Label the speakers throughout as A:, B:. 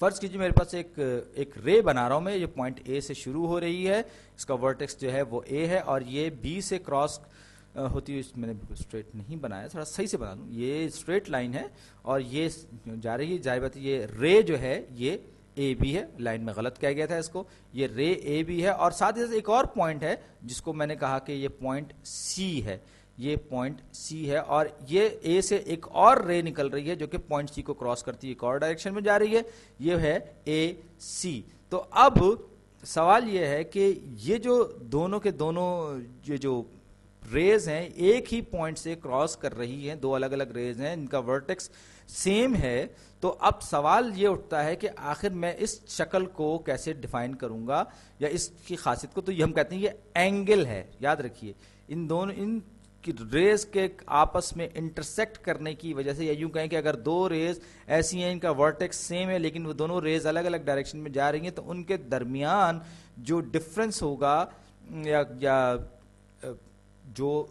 A: فرض کیجیے میرے پاس ایک رے بنا رہا ہوں میں, یہ پوائنٹ اے سے شروع ہو رہی ہے, اس کا ورٹیکس جو ہے وہ اے ہے, اور یہ بی سے کراس ہوتی ہے, میں نے بالکل اسٹریٹ نہیں بنایا, تھوڑا صحیح سے بنا دوں, یہ اسٹریٹ لائن ہے اور یہ جا رہی ہے, ظاہر بات ہے یہ رے جو ہے یہ اے بی ہے, لائن میں غلط کہہ گیا تھا اس کو, یہ رے اے بی ہے, اور ساتھ ہی ساتھ ایک اور پوائنٹ ہے جس کو میں نے کہا کہ یہ پوائنٹ سی ہے, یہ پوائنٹ سی ہے, اور یہ اے سے ایک اور رے نکل رہی ہے جو کہ پوائنٹ سی کو کراس کرتی ہے, ایک اور ڈائریکشن میں جا رہی ہے, یہ ہے اے سی. تو اب سوال یہ ہے کہ یہ جو دونوں کے دونوں یہ جو ریز ہیں ایک ہی پوائنٹ سے کراس کر رہی ہیں, دو الگ الگ ریز ہیں, ان کا ورٹیکس سیم ہے, تو اب سوال یہ اٹھتا ہے کہ آخر میں اس شکل کو کیسے ڈیفائن کروں گا یا اس کی خاصیت کو, تو یہ ہم کہتے ہیں یہ اینگل ہے. یاد رکھیے ان دونوں ان کی ریز کے آپس میں انٹرسیکٹ کرنے کی وجہ سے, یا یوں کہیں کہ اگر دو ریز ایسی ہیں ان کا ورٹیکس سیم ہے لیکن وہ دونوں ریز الگ الگ ڈائریکشن میں جا رہی ہیں, تو ان کے درمیان جو ڈفرنس ہوگا یا جو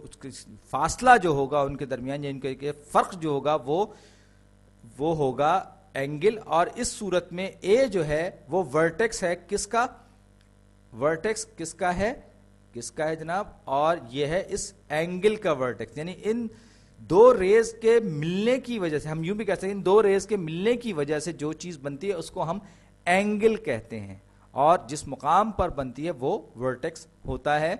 A: فاصلہ جو ہوگا ان کے درمیان, یا ان کے فرق جو ہوگا وہ ہوگا اینگل. اور اس صورت میں اے جو ہے وہ ورٹیکس ہے کس کا, ورٹیکس کس کا ہے جناب, اور یہ ہے اس اینگل کا ورٹیکس. یعنی ان دو ریز کے ملنے کی وجہ سے, ہم یوں بھی کہہ سکتے ہیں ان دو ریز کے ملنے کی وجہ سے جو چیز بنتی ہے اس کو ہم اینگل کہتے ہیں, اور جس مقام پر بنتی ہے وہ ورٹیکس ہوتا ہے.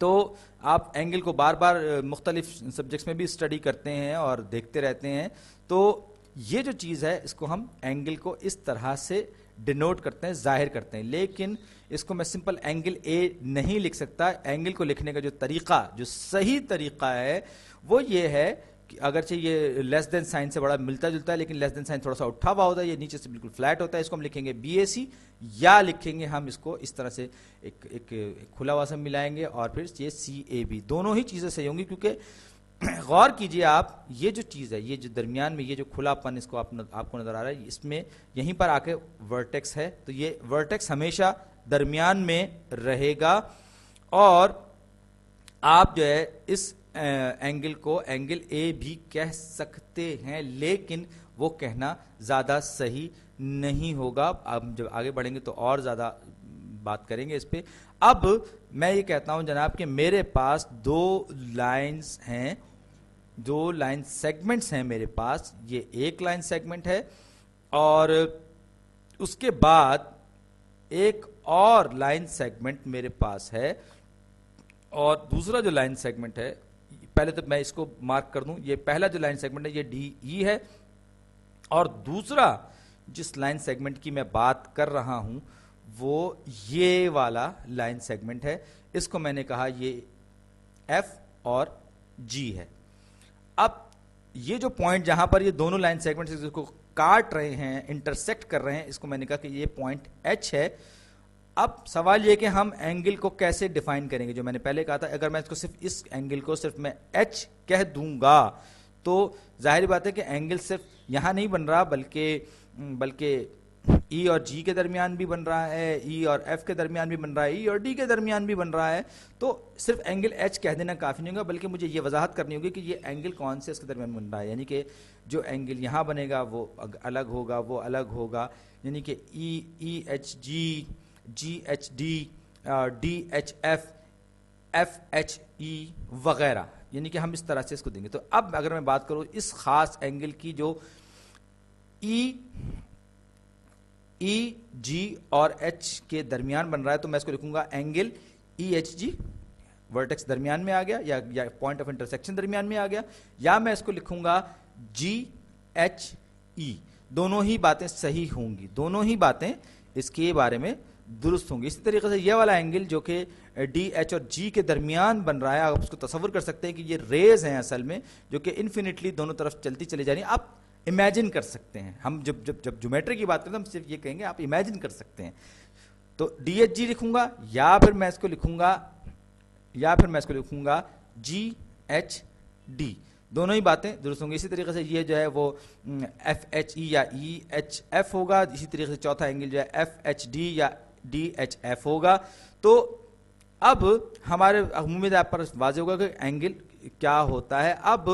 A: تو آپ اینگل کو بار بار مختلف سبجیکٹس میں بھی اسٹڈی کرتے ہیں اور دیکھتے رہتے ہیں, تو یہ جو چیز ہے اس کو ہم اینگل کو اس طرح سے ڈینوٹ کرتے ہیں, ظاہر کرتے ہیں, لیکن اس کو میں سمپل اینگل اے نہیں لکھ سکتا. اینگل کو لکھنے کا جو طریقہ, جو صحیح طریقہ ہے وہ یہ ہے کہ اگرچہ یہ لیس دین سائن سے بڑا ملتا جلتا ہے, لیکن لیس دین سائن تھوڑا سا اٹھا ہوا ہوتا ہے, یہ نیچے سے بالکل فلیٹ ہوتا ہے, اس کو ہم لکھیں گے بی اے سی, یا لکھیں گے ہم اس کو اس طرح سے ایک کھلا ہوا سا ملائیں گے, اور پھر یہ سی اے بی. دونوں ہی چیزیں صحیح ہوں گی, کیونکہ غور کیجئے آپ, یہ جو چیز ہے, یہ جو درمیان میں یہ جو کھلا پن اس کو آپ کو نظر آ رہا ہے, اس میں یہیں پر آ کے ورٹیکس ہے, تو یہ ورٹیکس ہمیشہ درمیان میں رہے گا, اور آپ جو ہے اس اینگل کو اینگل اے بھی کہہ سکتے ہیں, لیکن وہ کہنا زیادہ صحیح نہیں ہوگا. اب جب آگے بڑھیں گے تو اور زیادہ بات کریں گے اس پہ. اب میں یہ کہتا ہوں جناب کہ میرے پاس دو لائنز ہیں, دو لائن سیگمنٹس ہیں میرے پاس, یہ ایک لائن سیگمنٹ ہے اور اس کے بعد ایک اور لائن سیگمنٹ میرے پاس ہے, اور دوسرا جو لائن سیگمنٹ ہے, پہلے تو میں اس کو مارک کر دوں, یہ پہلا جو لائن سیگمنٹ ہے یہ ڈی ای ہے, اور دوسرا جس لائن سیگمنٹ کی میں بات کر رہا ہوں وہ یہ والا لائن سیگمنٹ ہے, اس کو میں نے کہا یہ ایف اور جی ہے. اب یہ جو پوائنٹ جہاں پر یہ دونوں لائن سیگمنٹ اس کو کاٹ رہے ہیں, انٹرسیکٹ کر رہے ہیں, اس کو میں نے کہا کہ یہ پوائنٹ ایچ ہے. اب سوال یہ کہ ہم اینگل کو کیسے ڈیفائن کریں گے, جو میں نے پہلے کہا تھا اگر میں اس کو صرف اس اینگل کو صرف میں ایچ کہہ دوں گا تو ظاہر بات ہے کہ اینگل صرف یہاں نہیں بن رہا بلکہ ای اور جی کے درمیان بھی بن رہا ہے, ای اور ایف کے درمیان بھی بن رہا ہے, ای اور ڈی کے درمیان بھی بن رہا ہے. تو صرف اینگل ایچ کہہ دینا کافی نہیں ہوگا, بلکہ مجھے یہ وضاحت کرنی ہوگی کہ یہ اینگل کون سے اس کے درمیان بن رہا ہے. یعنی کہ جو اینگل یہاں بنے گا وہ الگ ہوگا, وہ الگ ہوگا, یعنی کہ E H G, G H D, D H F, F H E وغیرہ, یعنی کہ ہم اس طرح سے اس کو دیں گے. تو اب اگر میں بات کروں اس خاص اینگل کی جو ای جی اور ایچ کے درمیان بن رہا ہے, تو میں اس کو لکھوں گا angle E H G, vertex درمیان میں آ گیا یا پوائنٹ آف انٹرسیکشن درمیان میں آ گیا, یا میں اس کو لکھوں گا جی ایچ ای. دونوں ہی باتیں صحیح ہوں گی, دونوں ہی باتیں اس کے بارے میں درست ہوں گی. اسی طریقے سے یہ والا اینگل جو کہ ڈی ایچ اور جی کے درمیان بن رہا ہے, آپ اس کو تصور کر سکتے ہیں کہ یہ ریز ہیں اصل میں جو کہ انفینٹلی دونوں طرف چلتی چلی جا رہی ہیں. آپ امیجن کر سکتے ہیں, ہم جب جیومیٹری کی بات کرتے ہیں ہم صرف یہ کہیں گے آپ امیجن کر سکتے ہیں. تو ڈی ایچ جی لکھوں گا, یا پھر میں اس کو لکھوں گا جی ایچ ڈی. دونوں ہی باتیں درست ہوں گی. اسی طریقے سے یہ جو ہے وہ ایف ایچ ای یا ای ایچ ایف ہوگا. اسی طریقے سے چوتھا اینگل جو ہے ایف ایچ ڈی یا ڈی ایچ ایف ہوگا. تو اب ہمارے عمومی طور پر واضح ہوگا کہ اینگل کیا ہوتا ہے. اب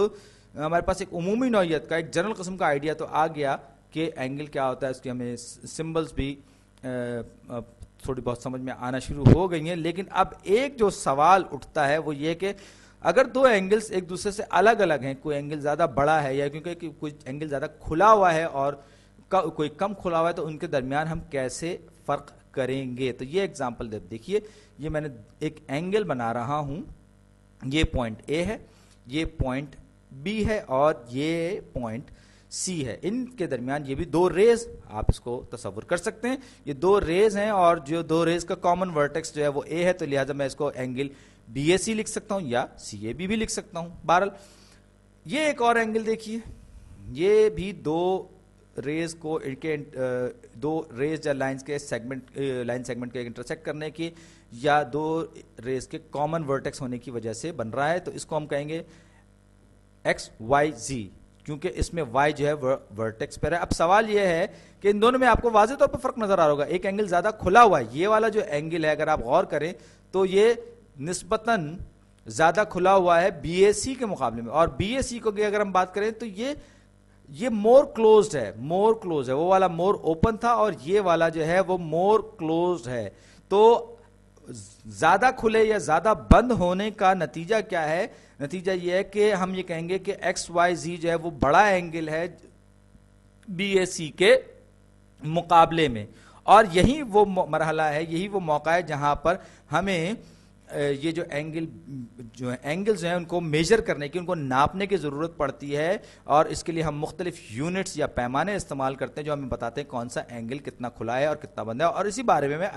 A: ہمارے پاس ایک عمومی نوعیت کا, ایک جنرل قسم کا آئیڈیا تو آ گیا کہ اینگل کیا ہوتا ہے، اس کی ہمیں سمبلز بھی تھوڑی بہت سمجھ میں آنا شروع ہو گئی ہیں. لیکن اب ایک جو سوال اٹھتا ہے وہ یہ کہ اگر دو اینگلز ایک دوسرے سے الگ الگ ہیں، کوئی اینگل زیادہ بڑا ہے یا کیونکہ کوئی اینگل زیادہ کھلا ہوا ہے اور کوئی کم کھلا ہوا ہے، تو ان کے درمیان ہم کیسے فرق کریں گے. تو یہ ایگزامپل دیکھیے، یہ میں نے ایک اینگل بنا رہا ہوں، یہ پوائنٹ اے ہے، یہ پوائنٹ بی ہے اور یہ پوائنٹ سی ہے. ان کے درمیان یہ بھی دو ریز، آپ اس کو تصور کر سکتے ہیں، یہ دو ریز ہیں اور جو دو ریز کا کامن ورٹیکس جو ہے وہ اے ہے، تو لہٰذا میں اس کو اینگل بی اے سی لکھ سکتا ہوں یا سی اے بی بھی لکھ سکتا ہوں. بہرحال یہ ایک اور اینگل دیکھیے، یہ بھی دو ریز کو دو ریز یا لائنز کے سیگمنٹ، لائن سیگمنٹ کے انٹرسیکٹ کرنے کی یا دو ریز کے کامن ورٹیکس ہونے کی وجہ سے بن رہا ہے. تو اس کو ہم کہیں گے ایکس وائی زی، کیونکہ اس میں وائی جو ہے ورٹیکس پر ہے. اب سوال یہ ہے کہ ان دونوں میں آپ کو واضح طور پر فرق نظر آ رہا ہوگا. ایک اینگل زیادہ کھلا ہوا ہے، یہ والا جو اینگل ہے اگر آپ غور کریں تو یہ نسبتاً زیادہ کھلا ہوا ہے بی اے سی کے مقابلے میں، اور بی اے سی کو اگر ہم بات کریں تو یہ مور کلوزڈ ہے، مور کلوز ہے. وہ والا مور اوپن تھا اور یہ والا جو ہے وہ مور کلوزڈ ہے. تو زیادہ کھلے یا زیادہ بند ہونے کا نتیجہ کیا ہے؟ نتیجہ یہ ہے کہ ہم یہ کہیں گے کہ ایکس وائی زی جو ہے وہ بڑا اینگل ہے بی اے سی کے مقابلے میں. اور یہی وہ مرحلہ ہے، یہی وہ موقع ہے جہاں پر ہمیں یہ جو اینگلز ہیں ان کو میجر کرنے کی، ان کو ناپنے کی ضرورت پڑتی ہے. اور اس کے لیے ہم مختلف یونٹس یا پیمانے استعمال کرتے ہیں جو ہمیں بتاتے ہیں کون سا اینگل کتنا کھلا ہے اور کتنا بند ہے. اور اسی بارے میں